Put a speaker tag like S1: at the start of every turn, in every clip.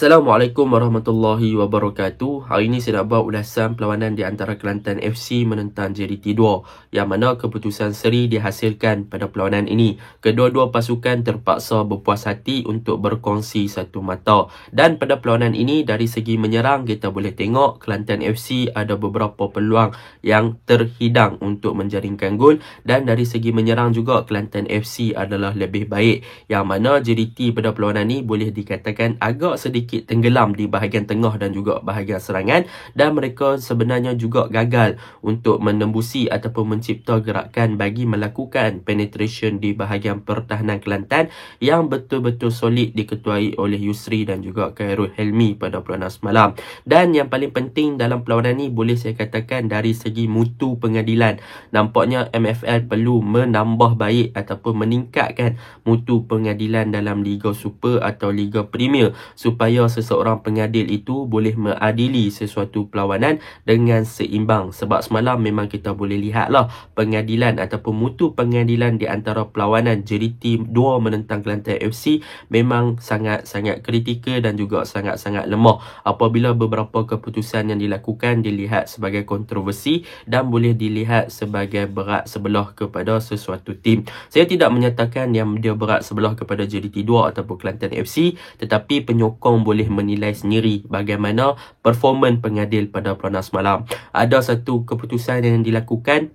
S1: Assalamualaikum warahmatullahi wabarakatuh. Hari ini saya nak buat ulasan perlawanan di antara Kelantan FC menentang JDT 2, yang mana keputusan seri dihasilkan pada perlawanan ini. Kedua-dua pasukan terpaksa berpuas hati untuk berkongsi satu mata. Dan pada perlawanan ini, dari segi menyerang, kita boleh tengok Kelantan FC ada beberapa peluang yang terhidang untuk menjaringkan gol. Dan dari segi menyerang juga, Kelantan FC adalah lebih baik. Yang mana JDT pada perlawanan ini boleh dikatakan agak sedikit tenggelam di bahagian tengah dan juga bahagian serangan, dan mereka sebenarnya juga gagal untuk menembusi ataupun mencipta gerakan bagi melakukan penetration di bahagian pertahanan Kelantan yang betul-betul solid diketuai oleh Yusri dan juga Khairul Helmi pada perlawanan semalam. Dan yang paling penting dalam perlawanan ni boleh saya katakan dari segi mutu pengadilan, nampaknya MFL perlu menambah baik ataupun meningkatkan mutu pengadilan dalam Liga Super atau Liga Premier supaya seseorang pengadil itu boleh mengadili sesuatu perlawanan dengan seimbang. Sebab semalam memang kita boleh lihatlah pengadilan ataupun mutu pengadilan di antara perlawanan JDT 2 menentang Kelantan FC memang sangat-sangat kritikal dan juga sangat-sangat lemah. Apabila beberapa keputusan yang dilakukan dilihat sebagai kontroversi dan boleh dilihat sebagai berat sebelah kepada sesuatu tim. Saya tidak menyatakan yang dia berat sebelah kepada JDT 2 ataupun Kelantan FC, tetapi penyokong boleh menilai sendiri bagaimana performan pengadil pada perlawanan semalam. Ada satu keputusan yang dilakukan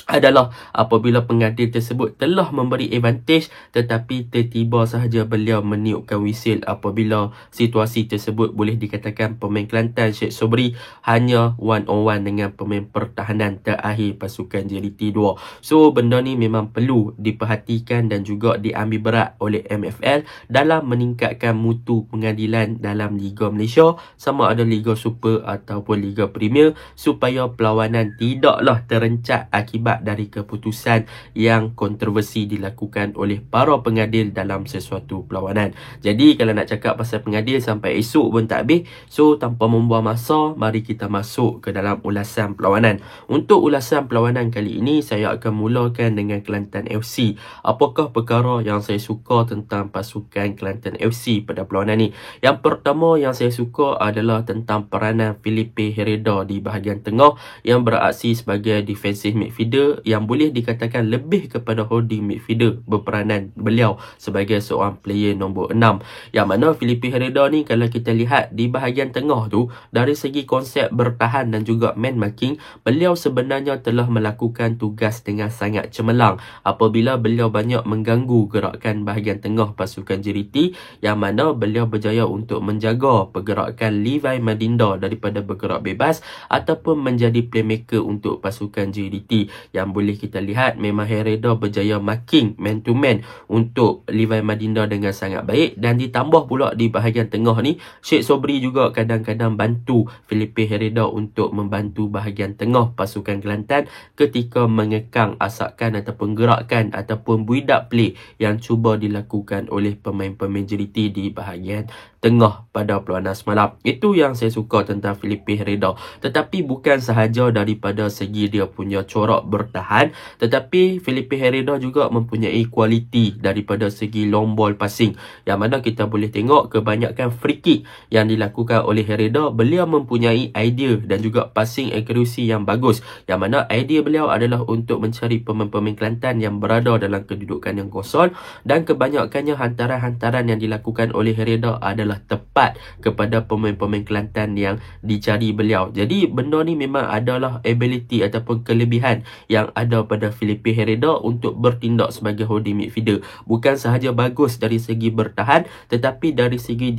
S1: adalah apabila pengadil tersebut telah memberi advantage tetapi tertiba sahaja beliau meniupkan whistle apabila situasi tersebut boleh dikatakan pemain Kelantan Sheikh Sobri hanya one on one dengan pemain pertahanan terakhir pasukan JDT 2. So benda ni memang perlu diperhatikan dan juga diambil berat oleh MFL dalam meningkatkan mutu pengadilan dalam Liga Malaysia, sama ada Liga Super ataupun Liga Premier, supaya perlawanan tidaklah terencat akibat dari keputusan yang kontroversi dilakukan oleh para pengadil dalam sesuatu perlawanan. Jadi kalau nak cakap pasal pengadil sampai esok pun tak habis. So tanpa membuang masa, mari kita masuk ke dalam ulasan perlawanan. Untuk ulasan perlawanan kali ini, saya akan mulakan dengan Kelantan FC. Apakah perkara yang saya suka tentang pasukan Kelantan FC pada perlawanan ni? Yang pertama yang saya suka adalah tentang peranan Felipe Herrera di bahagian tengah yang beraksi sebagai defensive midfielder yang boleh dikatakan lebih kepada holding midfielder berperanan beliau sebagai seorang player nombor 6. Yang mana Felipe Herrera ni kalau kita lihat di bahagian tengah tu, dari segi konsep bertahan dan juga man marking, beliau sebenarnya telah melakukan tugas dengan sangat cemerlang apabila beliau banyak mengganggu gerakan bahagian tengah pasukan JDT, yang mana beliau berjaya untuk menjaga pergerakan Levi Madinda daripada bergerak bebas ataupun menjadi playmaker untuk pasukan JDT. Yang boleh kita lihat memang Herrera berjaya marking man to man untuk Levi Madinda dengan sangat baik, dan ditambah pula di bahagian tengah ni Sheikh Sobri juga kadang-kadang bantu Felipe Herrera untuk membantu bahagian tengah pasukan Kelantan ketika mengekang asakan ataupun gerakan ataupun build up play yang cuba dilakukan oleh pemain-pemain JDT di bahagian tengah pada perlawanan semalam. Itu yang saya suka tentang Felipe Herrera. Tetapi bukan sahaja daripada segi dia punya corak bertahan, tetapi Felipe Herrera juga mempunyai kualiti daripada segi long ball passing, yang mana kita boleh tengok kebanyakan free kick yang dilakukan oleh Herrera, beliau mempunyai idea dan juga passing accuracy yang bagus, yang mana idea beliau adalah untuk mencari pemain-pemain Kelantan yang berada dalam kedudukan yang kosong, dan kebanyakannya hantaran-hantaran yang dilakukan oleh Herrera adalah tepat kepada pemain-pemain Kelantan yang dicari beliau. Jadi benda ni memang adalah ability ataupun kelebihan yang ada pada Felipe Herrera untuk bertindak sebagai holding midfielder. Bukan sahaja bagus dari segi bertahan, tetapi dari segi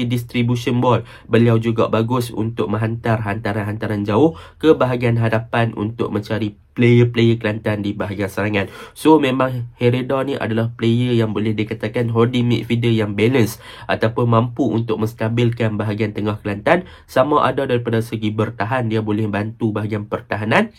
S1: distribution ball, beliau juga bagus untuk menghantar hantaran-hantaran jauh ke bahagian hadapan untuk mencari player-player Kelantan di bahagian serangan. So memang Herrera ni adalah player yang boleh dikatakan holding midfielder yang balance ataupun mampu untuk menstabilkan bahagian tengah Kelantan, sama ada daripada segi bertahan dia boleh bantu bahagian pertahanan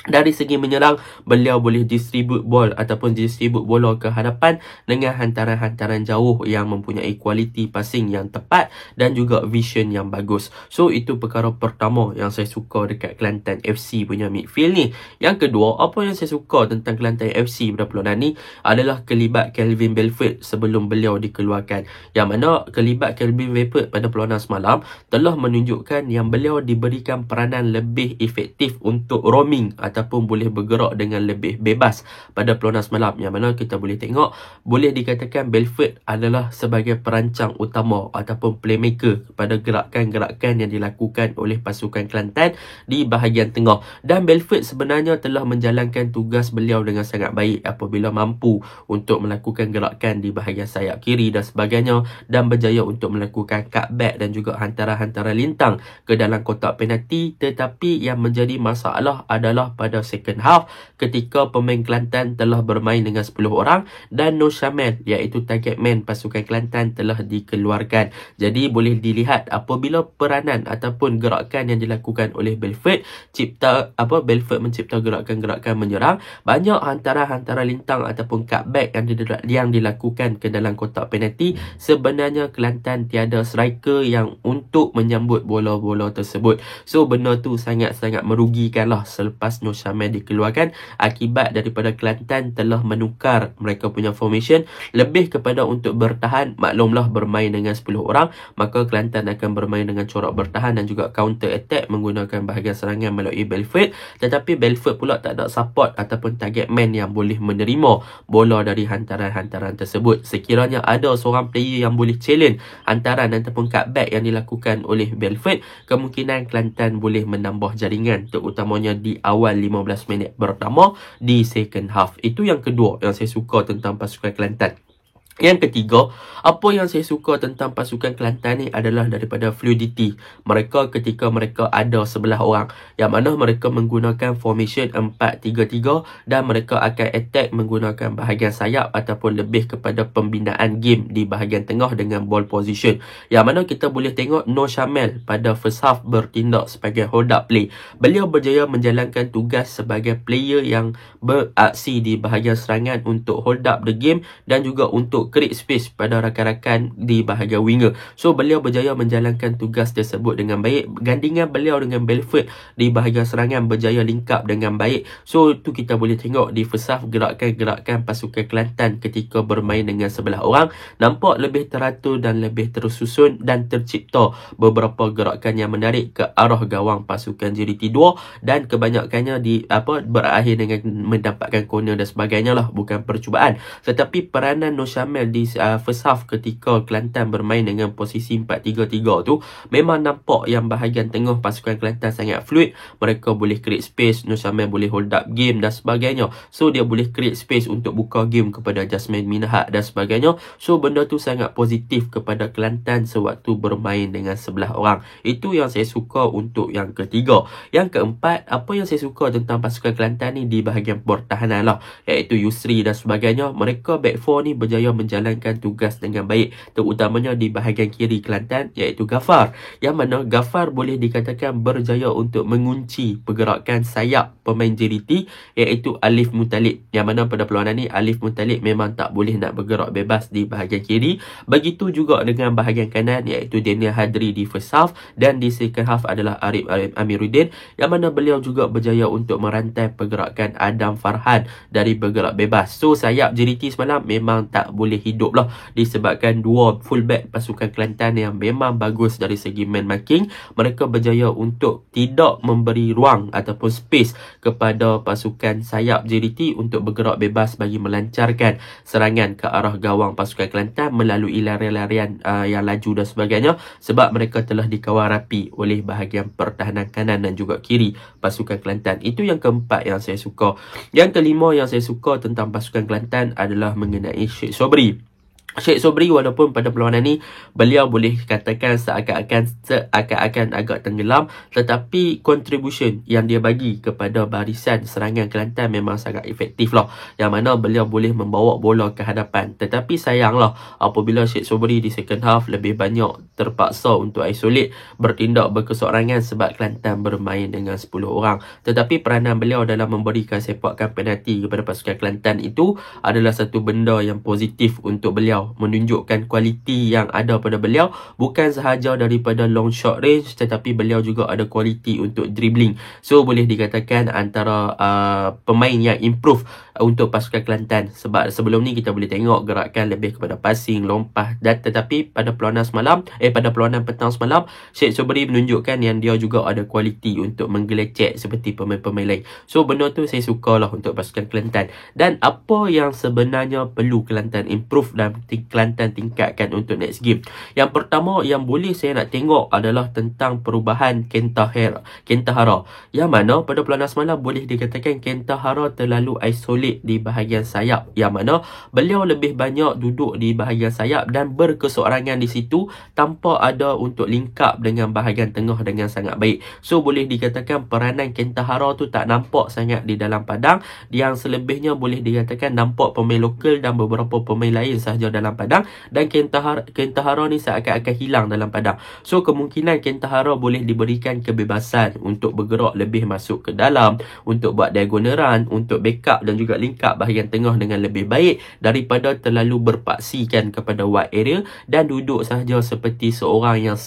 S1: Dari segi menyerang, beliau boleh distribute ball ataupun distribute bola ke hadapan dengan hantaran-hantaran jauh yang mempunyai kualiti passing yang tepat dan juga vision yang bagus. So, itu perkara pertama yang saya suka dekat Kelantan FC punya midfield ni. Yang kedua, apa yang saya suka tentang Kelantan FC pada perlawanan ni adalah kelibat Kelvin Belfort sebelum beliau dikeluarkan. Yang mana kelibat Kelvin Belfort pada perlawanan semalam telah menunjukkan yang beliau diberikan peranan lebih efektif untuk roaming ataupun boleh bergerak dengan lebih bebas pada perlawanan semalam, yang mana kita boleh tengok boleh dikatakan Belfort adalah sebagai perancang utama ataupun playmaker pada gerakan-gerakan yang dilakukan oleh pasukan Kelantan di bahagian tengah. Dan Belfort sebenarnya telah menjalankan tugas beliau dengan sangat baik apabila mampu untuk melakukan gerakan di bahagian sayap kiri dan sebagainya, dan berjaya untuk melakukan cutback dan juga hantaran-hantaran lintang ke dalam kotak penalti. Tetapi yang menjadi masalah adalah pada second half ketika pemain Kelantan telah bermain dengan 10 orang dan Nur Syamel iaitu target man pasukan Kelantan telah dikeluarkan. Jadi boleh dilihat apabila peranan ataupun gerakan yang dilakukan oleh Belfort Belfort mencipta gerakan-gerakan menyerang, banyak hantaran-hantaran lintang ataupun cutback yang dilakukan ke dalam kotak penalti. Sebenarnya Kelantan tiada striker yang untuk menyambut bola-bola tersebut. So benda tu sangat-sangat merugikan lah selepas Nur Syamel dikeluarkan, akibat daripada Kelantan telah menukar mereka punya formation lebih kepada untuk bertahan. Maklumlah bermain dengan 10 orang, maka Kelantan akan bermain dengan corak bertahan dan juga counter attack menggunakan bahagian serangan melalui Belfort. Tetapi Belfort pula tak ada support ataupun target man yang boleh menerima bola dari hantaran-hantaran tersebut. Sekiranya ada seorang player yang boleh challenge hantaran ataupun cutback yang dilakukan oleh Belfort, kemungkinan Kelantan boleh menambah jaringan, terutamanya di awal 15 minit pertama di second half. Itu yang kedua yang saya suka tentang pasukan Kelantan. Yang ketiga, apa yang saya suka tentang pasukan Kelantan ni adalah daripada fluidity mereka ketika mereka ada 11 orang, yang mana mereka menggunakan formation 4-3-3 dan mereka akan attack menggunakan bahagian sayap ataupun lebih kepada pembinaan game di bahagian tengah dengan ball position, yang mana kita boleh tengok Nur Syamel pada first half bertindak sebagai hold up play. Beliau berjaya menjalankan tugas sebagai player yang beraksi di bahagian serangan untuk hold up the game dan juga untuk create space pada rakan-rakan di bahagian winger. So beliau berjaya menjalankan tugas tersebut dengan baik. Gandingan beliau dengan Belfort di bahagian serangan berjaya link up dengan baik. So tu kita boleh tengok di first half gerakan-gerakan pasukan Kelantan ketika bermain dengan 11 orang nampak lebih teratur dan lebih tersusun, dan tercipta beberapa gerakan yang menarik ke arah gawang pasukan JDT 2 dan kebanyakannya berakhir dengan mendapatkan corner dan sebagainya lah, bukan percubaan. Tetapi peranan Nur Syamel di first half ketika Kelantan bermain dengan posisi 4-3-3 tu, memang nampak yang bahagian tengah pasukan Kelantan sangat fluid. Mereka boleh create space, Nur Syamel boleh hold up game dan sebagainya. So dia boleh create space untuk buka game kepada Jasmine Minhad dan sebagainya. So benda tu sangat positif kepada Kelantan sewaktu bermain dengan 11 orang. Itu yang saya suka untuk yang ketiga. Yang keempat, apa yang saya suka tentang pasukan Kelantan ni di bahagian pertahanan lah, iaitu Yusri dan sebagainya. Mereka back four ni berjaya menjalankan tugas dengan baik, terutamanya di bahagian kiri Kelantan iaitu Ghaffar, yang mana Ghaffar boleh dikatakan berjaya untuk mengunci pergerakan sayap pemain JDT iaitu Alif Muttalib, yang mana pada perlawanan ni Alif Muttalib memang tak boleh nak bergerak bebas di bahagian kiri. Begitu juga dengan bahagian kanan iaitu Daniel Hadri di first half, dan di second half adalah Arif Amiruddin, yang mana beliau juga berjaya untuk merantai pergerakan Adam Farhan dari bergerak bebas. So sayap JDT semalam memang tak boleh hidup lah, disebabkan dua fullback pasukan Kelantan yang memang bagus dari segi man marking. Mereka berjaya untuk tidak memberi ruang ataupun space kepada pasukan sayap JDT untuk bergerak bebas bagi melancarkan serangan ke arah gawang pasukan Kelantan melalui larian-larian yang laju dan sebagainya, sebab mereka telah dikawal rapi oleh bahagian pertahanan kanan dan juga kiri pasukan Kelantan. Itu yang keempat yang saya suka. Yang kelima yang saya suka tentang pasukan Kelantan adalah mengenai Sheikh Sobri. Sheikh Sobri walaupun pada perlawanan ni beliau boleh katakan seakan-akan agak tenggelam, tetapi contribution yang dia bagi kepada barisan serangan Kelantan memang sangat efektif lah, yang mana beliau boleh membawa bola ke hadapan. Tetapi sayanglah apabila Sheikh Sobri di second half lebih banyak terpaksa untuk isolate, bertindak berkesorangan sebab Kelantan bermain dengan 10 orang. Tetapi peranan beliau dalam memberikan sepakan penalti kepada pasukan Kelantan itu adalah satu benda yang positif untuk beliau, menunjukkan kualiti yang ada pada beliau, bukan sahaja daripada long shot range, tetapi beliau juga ada kualiti untuk dribbling. So boleh dikatakan antara pemain yang improve untuk pasukan Kelantan, sebab sebelum ni kita boleh tengok gerakan lebih kepada passing, lompat, dan tetapi pada perlawanan petang semalam, Sheikh Sobri menunjukkan yang dia juga ada kualiti untuk menggelecek seperti pemain-pemain lain. So benda tu saya sukalah untuk pasukan Kelantan. Dan apa yang sebenarnya perlu Kelantan improve dan Kelantan tingkatkan untuk next game? Yang pertama yang boleh saya nak tengok adalah tentang perubahan Kentahara, yang mana pada perlawanan semalam boleh dikatakan Kentahara terlalu isolate di bahagian sayap, yang mana beliau lebih banyak duduk di bahagian sayap dan berkeseorangan di situ tanpa ada untuk link up dengan bahagian tengah dengan sangat baik. So boleh dikatakan peranan Kentahara tu tak nampak sangat di dalam padang, yang selebihnya boleh dikatakan nampak pemain lokal dan beberapa pemain lain sahaja dalam padang, dan Kentahara ni seakan-akan hilang dalam padang. So kemungkinan Kentahara boleh diberikan kebebasan untuk bergerak lebih masuk ke dalam, untuk buat diagonal run, untuk backup dan juga link up bahagian tengah dengan lebih baik daripada terlalu berpaksikan kepada wide area dan duduk sahaja seperti seorang yang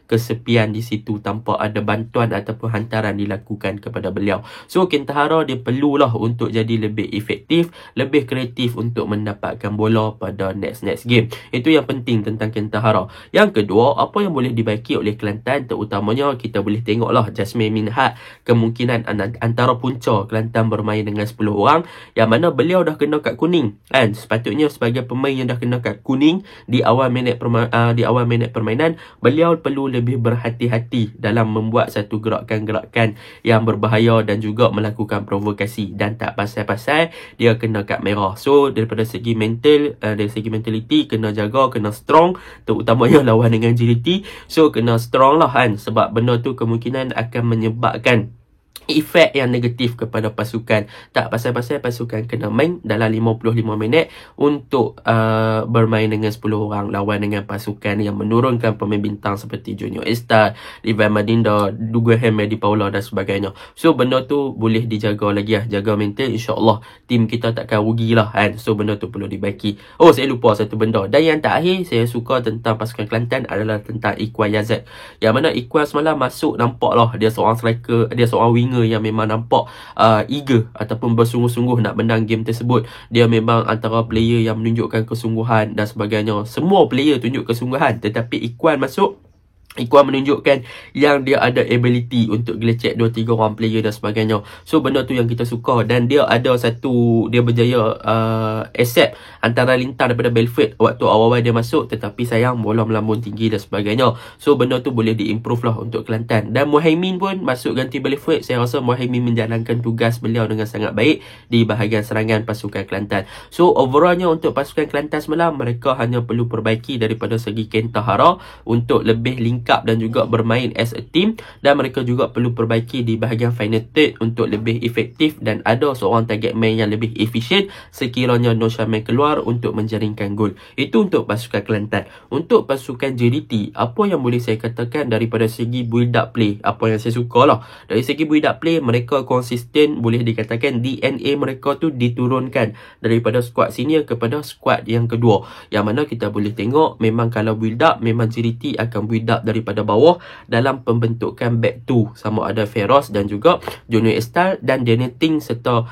S1: kesepian di situ tanpa ada bantuan ataupun hantaran dilakukan kepada beliau. So Kentahara dia perlulah untuk jadi lebih efektif, lebih kreatif untuk mendapatkan bola pada next game. Itu yang penting tentang Kentahara. Yang kedua, apa yang boleh dibaiki oleh Kelantan, terutamanya kita boleh tengoklah Jasmine Minhad, kemungkinan antara punca Kelantan bermain dengan 10 orang, yang mana beliau dah kena kad kuning kan. Sepatutnya sebagai pemain yang dah kena kad kuning di awal minit permainan, beliau perlu lebih berhati-hati dalam membuat satu gerakan-gerakan yang berbahaya dan juga melakukan provokasi, dan tak pasal-pasal dia kena kad merah. So daripada segi mental, dari segi mentality kena jaga, kena strong, terutamanya lawan dengan JDT. So kena strong lah kan, sebab benda tu kemungkinan akan menyebabkan efek yang negatif kepada pasukan. Tak pasal-pasal pasukan kena main dalam 55 minit untuk bermain dengan 10 orang lawan dengan pasukan yang menurunkan pemain bintang seperti Junior Estar, Ivan Madinda, Dugraham, Medi Paula dan sebagainya. So benda tu boleh dijaga lagi lah, jaga mental, insyaAllah tim kita takkan rugi lah kan. So benda tu perlu dibaiki. Oh, saya lupa satu benda. Dan yang terakhir saya suka tentang pasukan Kelantan adalah tentang Ikhwan Yazid, yang mana Ikhwan semalam masuk, nampak lah dia seorang striker, dia seorang winger yang memang nampak eager ataupun bersungguh-sungguh nak menang game tersebut. Dia memang antara player yang menunjukkan kesungguhan dan sebagainya. Semua player tunjuk kesungguhan, tetapi Ikhwan masuk, Ikhwan menunjukkan yang dia ada ability untuk gelecek 2-3 orang player dan sebagainya. So benda tu yang kita suka, dan dia ada satu, dia berjaya accept antara lintang daripada Belfort waktu awal-awal dia masuk, tetapi sayang bola melambung tinggi dan sebagainya. So benda tu boleh diimprove lah untuk Kelantan. Dan Muhaimin pun masuk ganti Belfort. Saya rasa Muhaimin menjalankan tugas beliau dengan sangat baik di bahagian serangan pasukan Kelantan. So overallnya untuk pasukan Kelantan semalam, mereka hanya perlu perbaiki daripada segi Kentahara untuk lebih link up dan juga bermain as a team, dan mereka juga perlu perbaiki di bahagian final third untuk lebih efektif dan ada seorang target man yang lebih efisien sekiranya Nur Syamil keluar untuk menjaringkan gol. Itu untuk pasukan Kelantan. Untuk pasukan JDT, apa yang boleh saya katakan daripada segi build up play, apa yang saya suka lah dari segi build up play, mereka konsisten. Boleh dikatakan DNA mereka tu diturunkan daripada squad senior kepada squad yang kedua, yang mana kita boleh tengok memang kalau build up, memang JDT akan build up daripada bawah dalam pembentukan back 2, sama ada Feroz dan juga Junior Estal dan Daniel Ting serta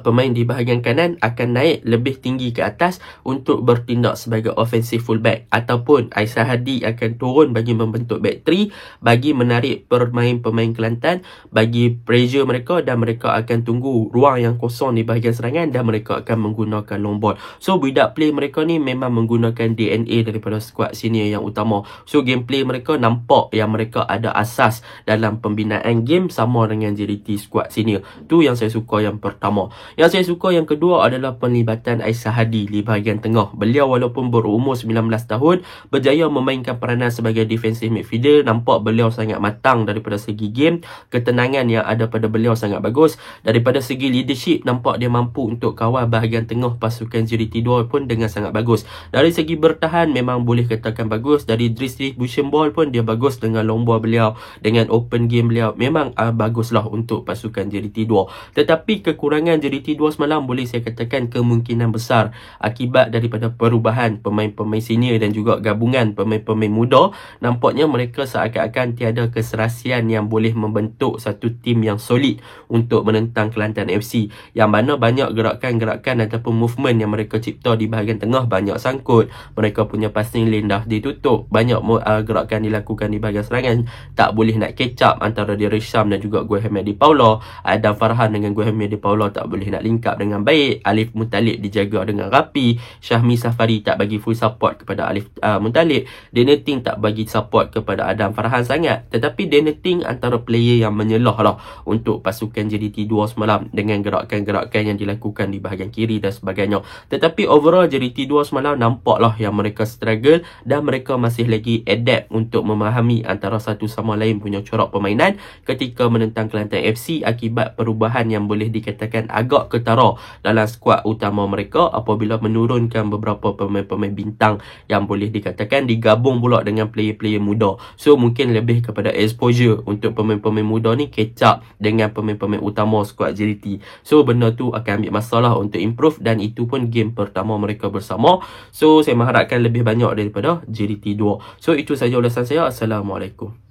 S1: pemain di bahagian kanan akan naik lebih tinggi ke atas untuk bertindak sebagai offensive fullback, ataupun Aisyah Hadi akan turun bagi membentuk back 3 bagi menarik pemain Kelantan, bagi pressure mereka, dan mereka akan tunggu ruang yang kosong di bahagian serangan dan mereka akan menggunakan long ball. So build up play mereka ni memang menggunakan DNA daripada squad senior yang utama. So gameplay mereka nampak yang mereka ada asas dalam pembinaan game sama dengan JDT squad senior. Tu yang saya suka yang pertama. pertama. Yang saya suka yang kedua adalah penlibatan Aisyah Hadi di bahagian tengah. Beliau walaupun berumur 19 tahun, berjaya memainkan peranan sebagai defensive midfielder. Nampak beliau sangat matang daripada segi game. Ketenangan yang ada pada beliau sangat bagus. Daripada segi leadership, nampak dia mampu untuk kawal bahagian tengah pasukan JDT2 pun dengan sangat bagus. Dari segi bertahan memang boleh katakan bagus. Dari distribution ball pun dia bagus dengan long ball beliau, dengan open game beliau. Memang baguslah untuk pasukan JDT2. Tetapi kekurangan JDT2 semalam boleh saya katakan kemungkinan besar akibat daripada perubahan pemain-pemain senior dan juga gabungan pemain-pemain muda. Nampaknya mereka seakan-akan tiada keserasian yang boleh membentuk satu tim yang solid untuk menentang Kelantan FC, yang mana banyak gerakan-gerakan ataupun movement yang mereka cipta di bahagian tengah banyak sangkut. Mereka punya passing lane dah ditutup, banyak gerakan dilakukan di bahagian serangan, tak boleh nak catch up antara Diri Syam dan juga Guilherme Di Paula. Adam Farhan dengan Guilherme Di Paula tak boleh nak link up dengan baik. Alif Muttalib dijaga dengan rapi. Syahmi Safari tak bagi full support kepada Alif Muttalib. Daniel Ting tak bagi support kepada Adam Farhan sangat. Tetapi Daniel Ting antara player yang menyelah lah untuk pasukan JDT2 semalam dengan gerakan-gerakan yang dilakukan di bahagian kiri dan sebagainya. Tetapi overall JDT2 semalam nampaklah yang mereka struggle dan mereka masih lagi adapt untuk memahami antara satu sama lain punya corak permainan ketika menentang Kelantan FC akibat perubahan yang boleh dikatakan agak ketara dalam skuad utama mereka apabila menurunkan beberapa pemain-pemain bintang yang boleh dikatakan digabung pula dengan player-player muda. So mungkin lebih kepada exposure untuk pemain-pemain muda ni catch up dengan pemain-pemain utama skuad JDT. So benda tu akan ambil masalah untuk improve dan itu pun game pertama mereka bersama. So saya mengharapkan lebih banyak daripada JDT2. So itu saja ulasan saya. Assalamualaikum.